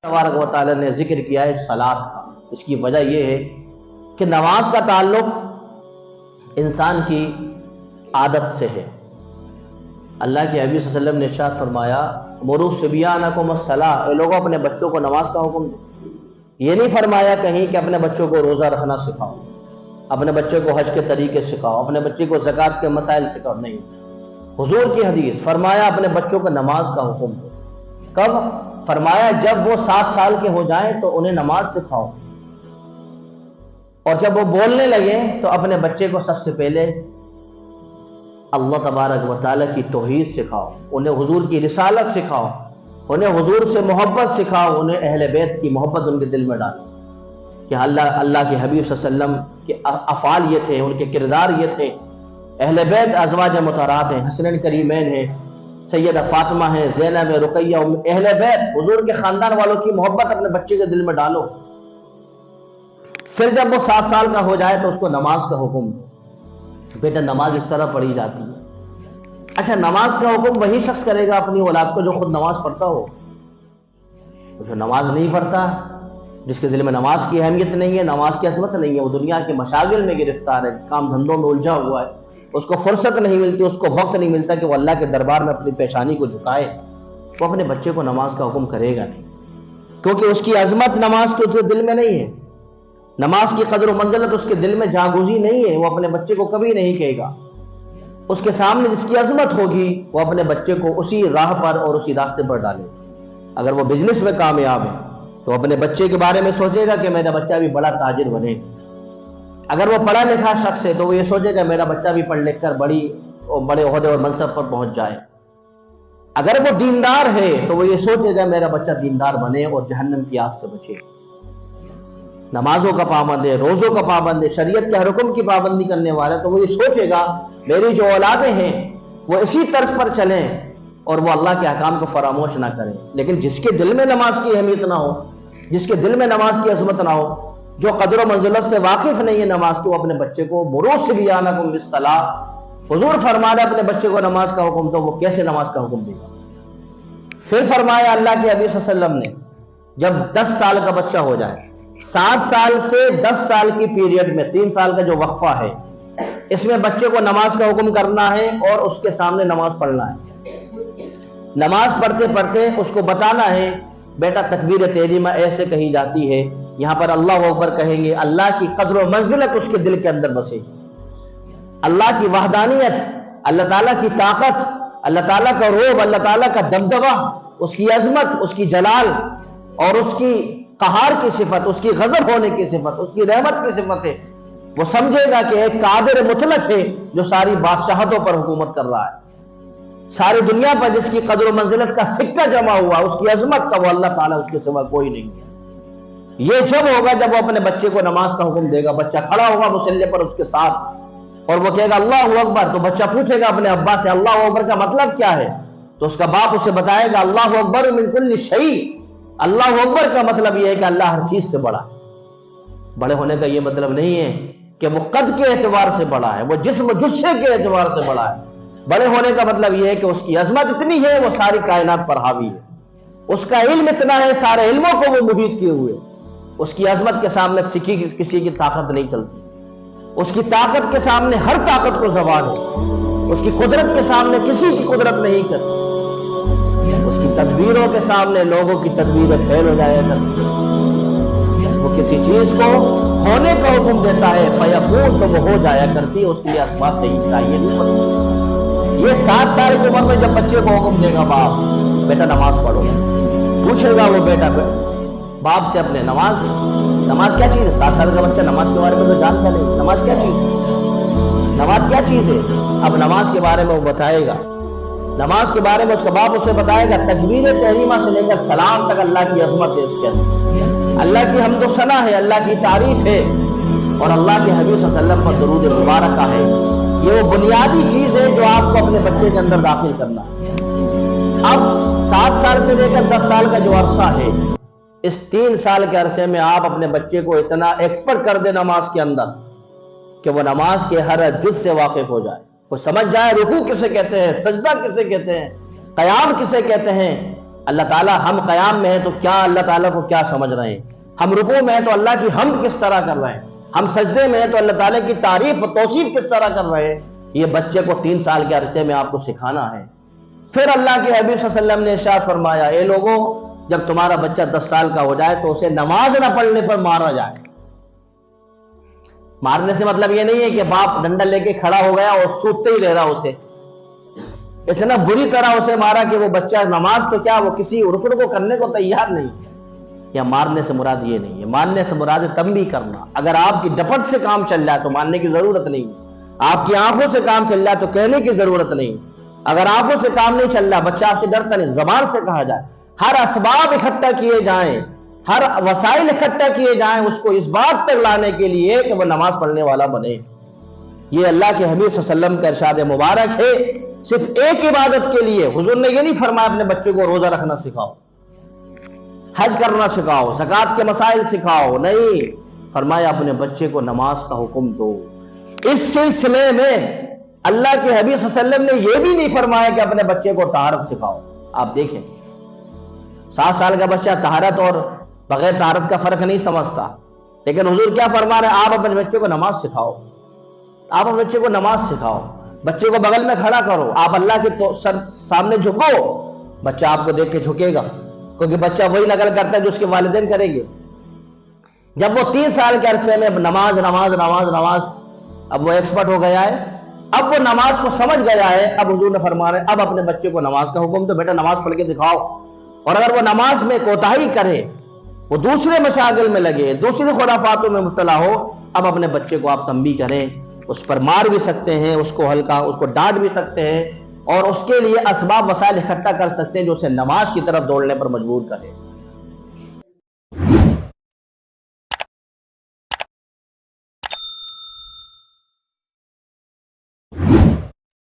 تبارک و تعالیٰ نے ذکر کیا ہے صلاۃ کا۔ اس کی وجہ یہ ہے کہ نماز کا تعلق انسان کی عادت سے ہے۔ اللہ کے حبیب صلی اللہ علیہ وسلم نے ارشاد فرمایا مروا صبیانکم الصلاۃ، اے لوگوں اپنے بچوں کو نماز کا حکم دو۔ یہ نہیں فرمایا کہیں کہ اپنے بچوں کو روزہ رکھنا سکھاؤ، اپنے بچے کو حج کے طریقے سکھاؤ، اپنے بچے کو زکوٰۃ کے مسائل سکھاؤ، نہیں۔ حضور کی حدیث فرمایا اپنے بچوں کو نماز کا حکم دو۔ کب؟ فرمایا جب وہ 7 سال کے ہو جائیں تو انہیں نماز سکھاؤ، اور جب وہ بولنے لگیں تو اپنے بچے کو سب سے پہلے اللہ تبارک و تعالیٰ کی توحید سکھاؤ، انہیں حضور کی رسالت سکھاؤ، انہیں حضور سے محبت سکھاؤ، انہیں اہل بیت کی محبت ان کے دل میں ڈالو کہ اللہ کے حبیب صلی اللہ علیہ وسلم کے افعال یہ تھے، ان کے کردار یہ تھے۔ اہل بیت ازواج مطہرات ہیں، حسنین کریمین ہیں، سیدہ فاطمہ ہیں، زینب ہے، رقیہ، اہل بیت حضور کے خاندان والوں کی محبت اپنے بچے کے دل میں ڈالو۔ پھر جب وہ 7 سال کا ہو جائے تو اس کو نماز کا حکم دو۔ بیٹا نماز اس طرح پڑھی جاتی ہے۔ اچھا نماز کا حکم وہی شخص کرے گا اپنی اولاد کو جو خود نماز پڑھتا ہو؟ جو نماز نہیں پڑھتا، جس کے دل میں نماز کی اہمیت نہیں ہے، نماز کی عظمت نہیں ہے، وہ دنیا کے مشاغل میں گرفتار ہے، کام دھندوں میں الجھا ہوا ہے، اس کو فرصت نہیں ملتی، اس کو وقت نہیں ملتا کہ وہ اللہ کے دربار میں اپنی پیشانی کو جھکائے، وہ اپنے بچے کو نماز کا حکم کرے گا نہیں، کیونکہ اس کی عظمت نماز کے اس کے دل میں نہیں ہے، نماز کی قدر و منزلت اس کے دل میں جاگوزی نہیں ہے، وہ اپنے بچے کو کبھی نہیں کہے گا۔ اس کے سامنے جس کی عظمت ہوگی وہ اپنے بچے کو اسی راہ پر اور اسی راستے پر ڈالے گا۔ اگر وہ بزنس میں کامیاب ہے تو اپنے بچے کے بارے میں سوچے گا کہ میرا بچہ بھی بڑا تاجر بنے۔ اگر وہ پڑھا لکھا شخص ہے تو وہ یہ سوچے گا میرا بچہ بھی پڑھ لکھ کر بڑے عہدے اور منصب پر پہنچ جائے۔ اگر وہ دیندار ہے تو وہ یہ سوچے گا میرا بچہ دیندار بنے اور جہنم کی آگ سے بچے۔ نمازوں کا پابند ہے، روزوں کا پابند ہے، شریعت کے ہر حکم کی پابندی کرنے والا ہے، تو وہ یہ سوچے گا میری جو اولادیں ہیں وہ اسی طرز پر چلیں اور وہ اللہ کے احکام کو فراموش نہ کریں۔ لیکن جس کے دل میں نماز کی اہمیت نہ ہو، جس کے دل میں نماز کی عظمت نہ ہو، جو قدر و منزلت سے واقف نہیں ہے نماز کے، وہ اپنے بچے کو مروا صبیانکم بالصلاۃ، حضور فرما رہے اپنے بچے کو نماز کا حکم دو، وہ کیسے نماز کا حکم دے گا؟ پھر فرمایا اللہ کے حبیب صلی اللہ علیہ وسلم نے جب 10 سال کا بچہ ہو جائے، 7 سال سے 10 سال کی پیریڈ میں 3 سال کا جو وقفہ ہے، اس میں بچے کو نماز کا حکم کرنا ہے اور اس کے سامنے نماز پڑھنا ہے۔ نماز پڑھتے پڑھتے اس کو بتانا ہے بیٹا تکبیر تحریمہ ایسے کہی جاتی ہے، یہاں پر اللہ اکبر کہیں گے، اللہ کی قدر و منزلت اس کے دل کے اندر بسے، اللہ کی وحدانیت، اللہ تعالیٰ کی طاقت، اللہ تعالیٰ کا رعب، اللہ تعالیٰ کا دبدبہ، اس کی عظمت، اس کی جلال اور اس کی قہار کی صفت، اس کی غضب ہونے کی صفت، اس کی رحمت کی صفت ہے۔ وہ سمجھے گا کہ ایک قادر مطلق ہے جو ساری بادشاہتوں پر حکومت کر رہا ہے، ساری دنیا پر جس کی قدر و منزلت کا سکہ جمع ہوا، اس کی عظمت کا وہ اللہ تعالیٰ، اس کے سوا کوئی نہیں ہے۔ یہ جب ہوگا جب وہ اپنے بچے کو نماز کا حکم دے گا، بچہ کھڑا ہوگا مصلی پر اس کے ساتھ اور وہ کہے گا اللہ اکبر، تو بچہ پوچھے گا اپنے ابا سے اللہ اکبر کا مطلب کیا ہے؟ تو اس کا باپ اسے بتائے گا اللہ اکبر من کل شیء، اللہ اکبر کا مطلب یہ ہے کہ اللہ ہر چیز سے بڑا ہے۔ بڑے ہونے کا یہ مطلب نہیں ہے کہ وہ قد کے اعتبار سے بڑا ہے، وہ جسم و جثے کے اعتبار سے بڑا ہے۔ بڑے ہونے کا مطلب یہ ہے کہ اس کی عظمت اتنی ہے وہ ساری کائنات پر حاوی ہے، اس کا علم اتنا ہے سارے علموں کو وہ محیط کیے ہوئے، اس کی عظمت کے سامنے کسی کی طاقت نہیں چلتی، اس کی طاقت کے سامنے ہر طاقت کو زوال ہے، اس کی قدرت کے سامنے کسی کی قدرت نہیں کرتی، اس کی تدبیروں کے سامنے لوگوں کی تدبیریں فیل ہو جایا کرتی ہیں۔ وہ کسی چیز کو ہونے کا حکم دیتا ہے فیکون تو وہ ہو جایا کرتی ہے، اس کے لیے اسباب نہیں چاہیے نہیں پڑتی۔ یہ 7 سال کی عمر میں جب بچے کو حکم دے گا باپ بیٹا نماز پڑھو، پوچھے گا وہ بیٹا باپ سے اپنے نماز کیا چیز ہے؟ 7 سال کا بچہ نماز کے بارے میں تو جانتا نہیں، نماز کیا چیز ہے، نماز کیا چیز ہے؟ اب نماز کے بارے میں وہ بتائے گا، نماز کے بارے میں اس کا باپ اسے بتائے گا، تکبیر تحریمہ سے لے کر سلام تک اللہ کی عظمت ہے، اس کے اندر اللہ کی حمد و ثنا ہے، اللہ کی تعریف ہے اور اللہ کے حبیب صلی اللہ علیہ وسلم پر درود مبارکہ ہے۔ یہ وہ بنیادی چیز ہے جو آپ کو اپنے بچے کے اندر داخل کرنا ہے۔ اب 7 سال سے لے کر 10 سال کا جو عرصہ ہے، اس 3 سال کے عرصے میں آپ اپنے بچے کو اتنا ایکسپرٹ کر دیں نماز کے اندر کہ وہ نماز کے ہر جز سے واقف ہو جائے، وہ سمجھ جائے رکوع کسے کہتے ہیں، سجدہ کسے کہتے ہیں، قیام کسے کہتے ہیں، اللہ تعالیٰ ہم قیام میں ہیں تو کیا اللہ تعالیٰ کو کیا سمجھ رہے ہیں، ہم رکوع میں ہیں تو اللہ کی حمد کس طرح کر رہے ہیں، ہم سجدے میں ہیں تو اللہ تعالیٰ کی تعریف و توصیف کس طرح کر رہے ہیں، یہ بچے کو 3 سال کے عرصے میں آپ کو سکھانا ہے۔ پھر اللہ کے حبیب صلی اللہ علیہ وسلم نے ارشاد فرمایا، اے لوگوں، جب تمہارا بچہ 10 سال کا ہو جائے تو اسے نماز نہ پڑھنے پر مارا جائے۔ مارنے سے مطلب یہ نہیں ہے کہ باپ ڈنڈا لے کے کھڑا ہو گیا اور سوتے ہی رہ رہا اسے، اتنا بری طرح اسے مارا کہ وہ بچہ نماز تو کیا وہ کسی رکن کو کرنے کو تیار نہیں۔ یا مارنے سے مراد یہ نہیں ہے، مارنے سے مراد تنبیہ کرنا۔ اگر آپ کی ڈپٹ سے کام چل جائے تو ماننے کی ضرورت نہیں، آپ کی آنکھوں سے کام چل جائے تو کہنے کی ضرورت نہیں۔ اگر آنکھوں سے کام نہیں چل رہا، بچہ آپ سے ڈرتا نہیں، زبان سے کہا جائے، ہر اسباب اکٹھا کیے جائیں، ہر وسائل اکٹھا کیے جائیں اس کو اس بات تک لانے کے لیے کہ وہ نماز پڑھنے والا بنے۔ یہ اللہ کے حبیب صلی اللہ علیہ وسلم کا ارشاد مبارک ہے۔ صرف ایک عبادت کے لیے حضور نے یہ نہیں فرمایا اپنے بچے کو روزہ رکھنا سکھاؤ، حج کرنا سکھاؤ، زکوٰۃ کے مسائل سکھاؤ، نہیں، فرمایا اپنے بچے کو نماز کا حکم دو۔ اس سلسلے میں اللہ کے حبیب صلی اللہ علیہ وسلم نے یہ بھی نہیں فرمایا کہ اپنے بچے کو طہارت سکھاؤ۔ آپ دیکھیں 7 سال کا بچہ طہارت اور بغیر طہارت کا فرق نہیں سمجھتا، لیکن حضور کیا فرما رہے ہیں، آپ اپنے بچے کو نماز سکھاؤ، آپ اپنے بچے کو نماز سکھاؤ، بچے کو بغل میں کھڑا کرو، آپ اللہ کے سامنے جھکو، بچہ آپ کو دیکھ کے جھکے گا، کیونکہ بچہ وہی نقل کرتا ہے جو اس کے والدین کریں گے۔ جب وہ 3 سال کے عرصے میں نماز نماز نماز نماز، اب وہ ایکسپرٹ ہو گیا ہے، اب وہ نماز کو سمجھ گیا ہے، اب حضور نے فرمایا اب اپنے بچے کو نماز کا حکم تو بیٹا نماز پڑھ کے دکھاؤ۔ اور اگر وہ نماز میں کوتاہی کرے، وہ دوسرے مشاغل میں لگے، دوسرے خرافاتوں میں مبتلا ہو، اب اپنے بچے کو آپ تنبیہ کریں، اس پر مار بھی سکتے ہیں، اس کو ہلکا اس کو ڈانٹ بھی سکتے ہیں، اور اس کے لیے اسباب وسائل اکٹھا کر سکتے ہیں جو اسے نماز کی طرف دوڑنے پر مجبور کرے۔